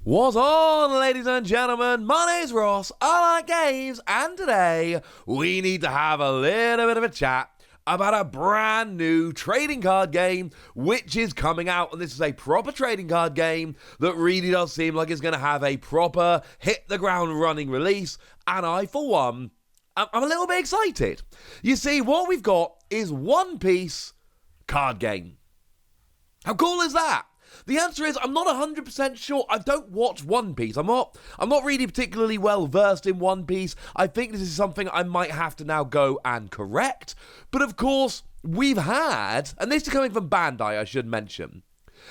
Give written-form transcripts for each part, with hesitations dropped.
What's on, ladies and gentlemen? My name's Ross, I like games, and today we need to have a little bit of a chat about a brand new trading card game which is coming out, and this is a proper trading card game that really does seem like it's going to have a proper hit the ground running release, and I, for one, I'm a little bit excited. You see, what we've got is One Piece card game. How cool is that? The answer is, I'm not 100% sure. I don't watch One Piece. I'm not really particularly well versed in One Piece. I think this is something I might have to now go and correct. But of course, we've had, and this is coming from Bandai, I should mention.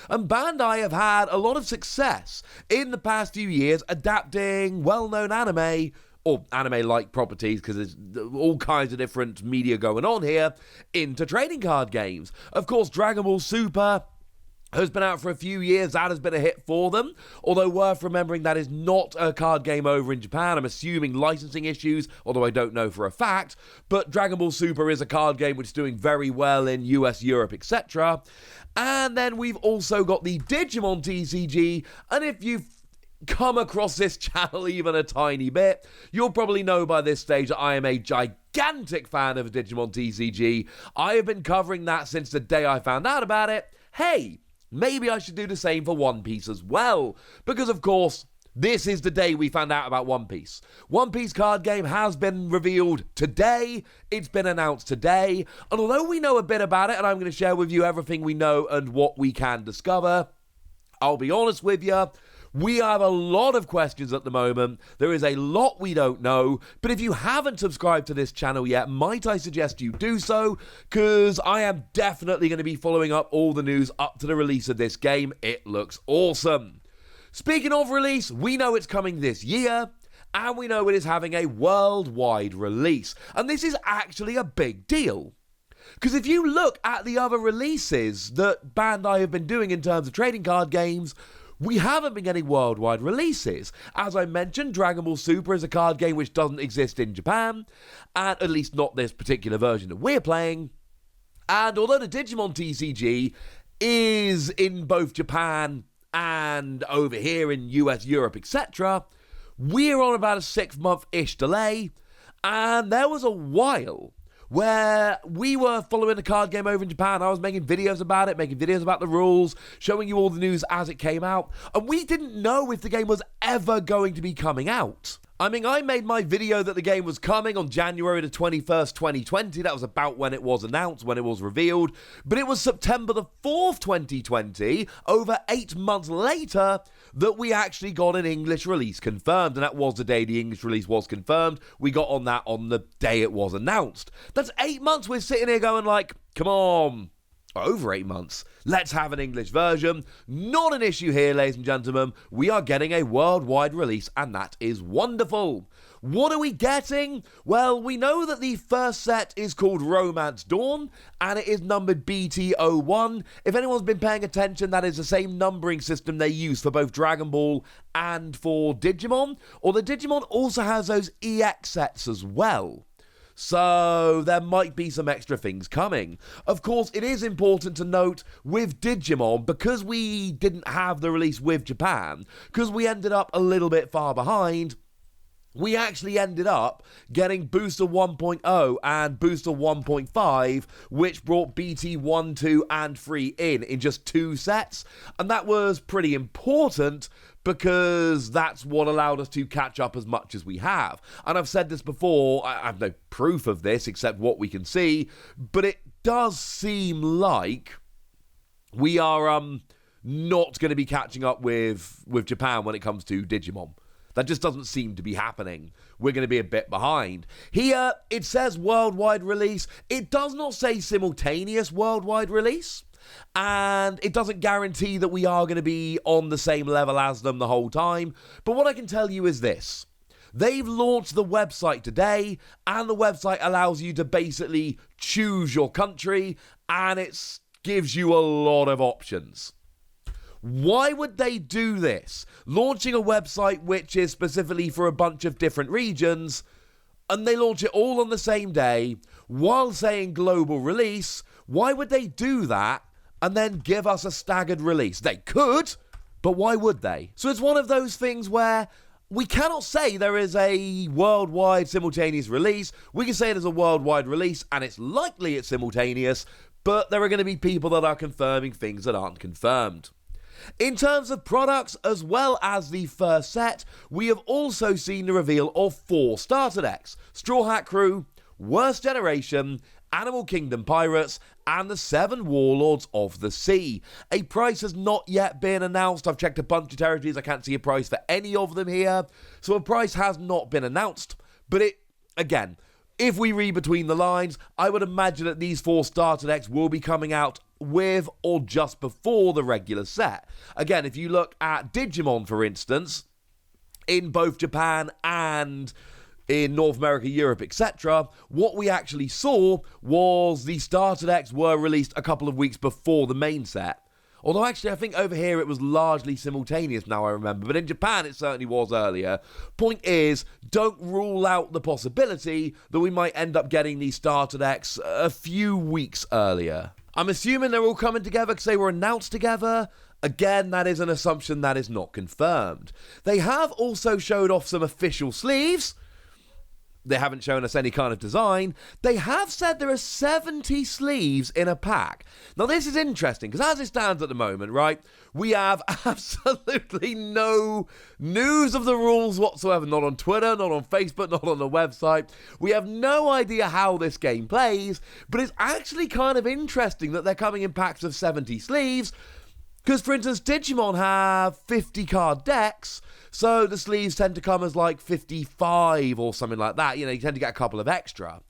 And Bandai have had a lot of success in the past few years adapting well-known anime, or anime-like properties, because there's all kinds of different media going on here, into trading card games. Of course, Dragon Ball Super has been out for a few years. That has been a hit for them, although worth remembering that is not a card game over in Japan. I'm assuming licensing issues, although I don't know for a fact, but Dragon Ball Super is a card game which is doing very well in US, Europe, etc. And then we've also got the Digimon TCG, and if you've come across this channel even a tiny bit, you'll probably know by this stage that I am a gigantic fan of Digimon TCG. I have been covering that since the day I found out about it. Hey, maybe I should do the same for One Piece as well, because of course, this is the day we found out about One Piece. One Piece card game has been revealed today, it's been announced today, and although we know a bit about it, and I'm going to share with you everything we know and what we can discover, I'll be honest with you, we have a lot of questions at the moment. There is a lot we don't know. But if you haven't subscribed to this channel yet, might I suggest you do so? Because I am definitely going to be following up all the news up to the release of this game. It looks awesome. Speaking of release, we know it's coming this year. And we know it is having a worldwide release. And this is actually a big deal. Because if you look at the other releases that Bandai have been doing in terms of trading card games, we haven't been getting worldwide releases. As I mentioned, Dragon Ball Super is a card game which doesn't exist in Japan, and at least not this particular version that we're playing. And although the Digimon TCG is in both Japan and over here in US, Europe, etc., we're on about a 6-month-ish delay, and there was a while where we were following the card game over in Japan. I was making videos about it, making videos about the rules, showing you all the news as it came out, and we didn't know if the game was ever going to be coming out. I mean, I made my video that the game was coming on January the 21st, 2020. That was about when it was announced, when it was revealed. But it was September the 4th, 2020, over 8 months later, that we actually got an English release confirmed. And that was the day the English release was confirmed. We got on that on the day it was announced. That's 8 months we're sitting here going like, come on. Over 8 months. Let's have an English version. Not an issue here, ladies and gentlemen. We are getting a worldwide release, and that is wonderful. What are we getting? Well, we know that the first set is called Romance Dawn, and it is numbered BT01. If anyone's been paying attention, that is the same numbering system they use for both Dragon Ball and for Digimon. Although Digimon also has those EX sets as well. So there might be some extra things coming. Of course, it is important to note with Digimon, because we didn't have the release with Japan, because we ended up a little bit far behind, we actually ended up getting Booster 1.0 and Booster 1.5, which brought BT 1, 2, and 3 in just 2 sets. And that was pretty important because that's what allowed us to catch up as much as we have. And I've said this before, I have no proof of this except what we can see, but it does seem like we are not going to be catching up with Japan when it comes to Digimon. That just doesn't seem to be happening. We're going to be a bit behind. Here, it says worldwide release. It does not say simultaneous worldwide release. And it doesn't guarantee that we are going to be on the same level as them the whole time. But what I can tell you is this. They've launched the website today, and the website allows you to basically choose your country, and it gives you a lot of options. Why would they do this? Launching a website which is specifically for a bunch of different regions, and they launch it all on the same day, while saying global release. Why would they do that and then give us a staggered release? They could, But why would they? So it's one of those things where we cannot say there is a worldwide simultaneous release. We can say there's a worldwide release and it's likely it's simultaneous, but there are going to be people that are confirming things that aren't confirmed. In terms of products, as well as the first set, we have also seen the reveal of 4 starter decks: Straw Hat Crew, Worst Generation, Animal Kingdom Pirates, and the 7 Warlords of the Sea. A price has not yet been announced. I've checked a bunch of territories. I can't see a price for any of them here. So a price has not been announced. But again, if we read between the lines, I would imagine that these 4 starter decks will be coming out with or just before the regular set. Again, if you look at Digimon, for instance, in both Japan and in North America, Europe, etc., what we actually saw was the starter decks were released a couple of weeks before the main set. Although actually I think over here it was largely simultaneous, now I remember, but in Japan it certainly was earlier. Point is, don't rule out the possibility that we might end up getting these starter decks a few weeks earlier. I'm assuming they're all coming together because they were announced together. Again, that is an assumption that is not confirmed. They have also showed off some official sleeves. They haven't shown us any kind of design. They have said there are 70 sleeves in a pack. Now, this is interesting, because as it stands at the moment, right, we have absolutely no news of the rules whatsoever. Not on Twitter, not on Facebook, not on the website. We have no idea how this game plays, but it's actually kind of interesting that they're coming in packs of 70 sleeves, because, for instance, Digimon have 50 card decks, so the sleeves tend to come as like 55 or something like that. You know, you tend to get a couple of extra.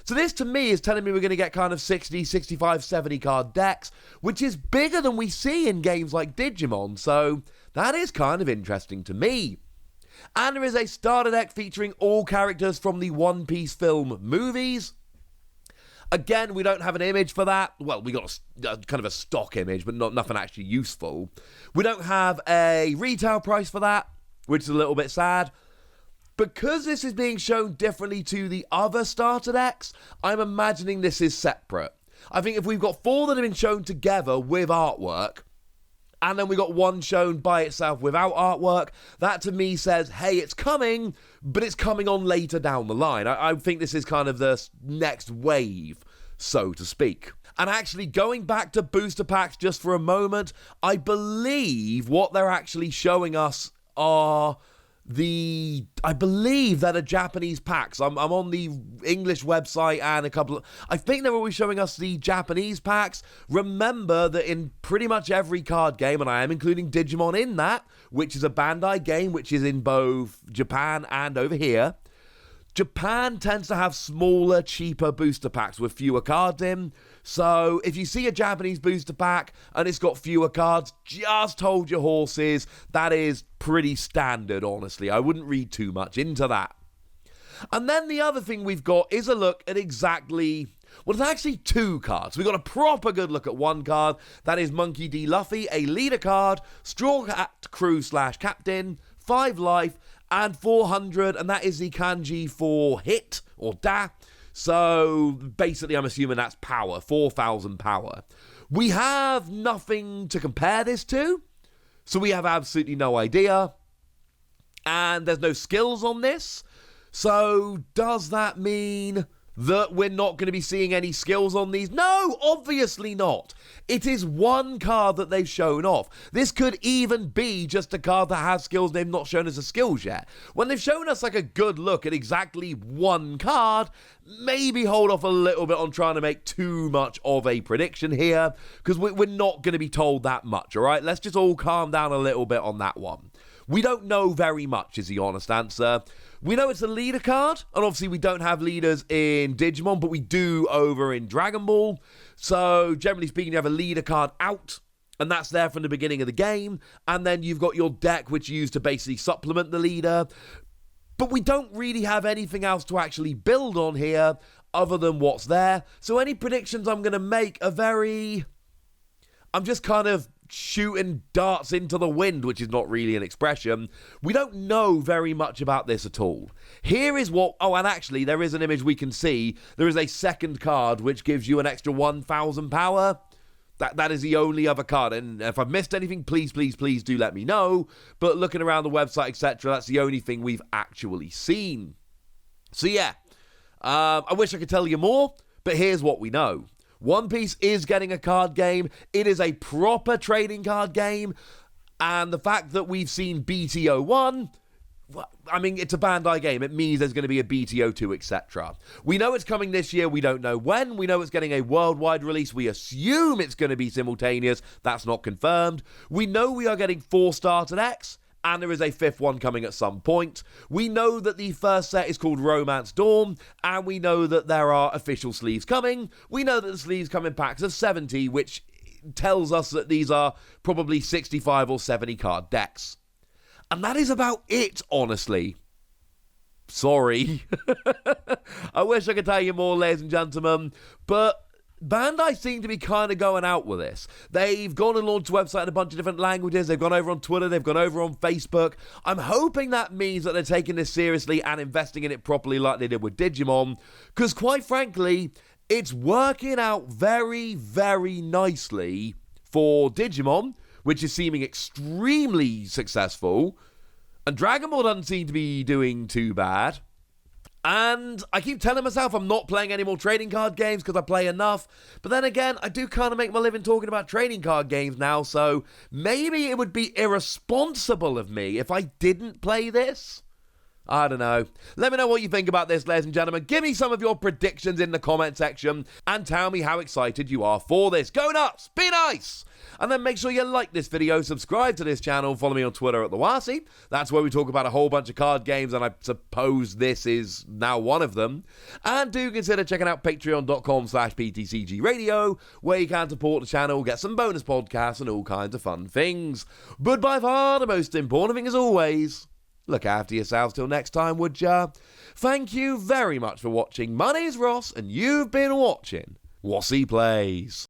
So this, to me, is telling me we're going to get kind of 60, 65, 70 card decks, which is bigger than we see in games like Digimon. So that is kind of interesting to me. And there is a starter deck featuring all characters from the One Piece film movies. Again, we don't have an image for that. Well, we got a kind of a stock image, but nothing actually useful. We don't have a retail price for that, which is a little bit sad. Because this is being shown differently to the other starter decks, I'm imagining this is separate. I think if we've got 4 that have been shown together with artwork, and then we got 1 shown by itself without artwork, that to me says, hey, it's coming, but it's coming on later down the line. I think this is kind of the next wave, so to speak. And actually, going back to booster packs just for a moment, I believe what they're actually showing us are I believe that are Japanese packs. I'm on the English website and I think they're always showing us the Japanese packs. Remember that in pretty much every card game, and I am including Digimon in that, which is a Bandai game, which is in both Japan and over here, Japan tends to have smaller, cheaper booster packs with fewer cards in. So if you see a Japanese booster pack and it's got fewer cards, just hold your horses. That is pretty standard, honestly. I wouldn't read too much into that. And then the other thing we've got is a look at exactly... well, it's actually 2 cards. We've got a proper good look at 1 card. That is Monkey D. Luffy, a leader card, Straw Hat Crew / Captain, 5 life, and 400, and that is the kanji for hit, or da. So, basically, I'm assuming that's power, 4,000 power. We have nothing to compare this to, so we have absolutely no idea. And there's no skills on this. So, does that mean that we're not going to be seeing any skills on these? No, obviously not. It is 1 card that they've shown off. This could even be just a card that has skills they've not shown us as skills yet. When they've shown us like a good look at exactly 1 card, maybe hold off a little bit on trying to make too much of a prediction here, because we're not going to be told that much, all right? Let's just all calm down a little bit on that one. We don't know very much, is the honest answer. We know it's a leader card, and obviously we don't have leaders in Digimon, but we do over in Dragon Ball. So, generally speaking, you have a leader card out, and that's there from the beginning of the game, and then you've got your deck, which you use to basically supplement the leader. But we don't really have anything else to actually build on here, other than what's there. So any predictions I'm going to make are I'm just kind of shooting darts into the wind, which is not really an expression. We don't know very much about this at all. Here is what... oh, and actually, there is an image we can see. There is a second card which gives you an extra 1,000 power. That is the only other card. And if I've missed anything, please do let me know. But looking around the website, etc., that's the only thing we've actually seen. So yeah, I wish I could tell you more, but here's what we know. One Piece is getting a card game. It is a proper trading card game. And the fact that we've seen BTO1, I mean, it's a Bandai game. It means there's going to be a BTO2, etc. We know it's coming this year. We don't know when. We know it's getting a worldwide release. We assume it's going to be simultaneous. That's not confirmed. We know we are getting 4 started X, and there is a 5th one coming at some point. We know that the first set is called Romance Dawn, and we know that there are official sleeves coming. We know that the sleeves come in packs of 70, which tells us that these are probably 65 or 70 card decks. And that is about it, honestly. Sorry. I wish I could tell you more, ladies and gentlemen, but Bandai seem to be kind of going out with this. They've gone and launched a website in a bunch of different languages. They've gone over on Twitter. They've gone over on Facebook. I'm hoping that means that they're taking this seriously and investing in it properly like they did with Digimon, because quite frankly, it's working out very, very nicely for Digimon, which is seeming extremely successful, and Dragon Ball doesn't seem to be doing too bad. And I keep telling myself I'm not playing any more trading card games because I play enough, but then again, I do kind of make my living talking about trading card games now, so maybe it would be irresponsible of me if I didn't play this. I don't know. Let me know what you think about this, ladies and gentlemen. Give me some of your predictions in the comment section and tell me how excited you are for this. Go nuts! Be nice! And then make sure you like this video, subscribe to this channel, follow me on Twitter at TheWasi. That's where we talk about a whole bunch of card games, and I suppose this is now one of them. And do consider checking out patreon.com/PTCGradio, where you can support the channel, get some bonus podcasts, and all kinds of fun things. But by far the most important thing, as always, look after yourselves till next time, would ya? Thank you very much for watching. My name's Ross, and you've been watching Wasi Plays.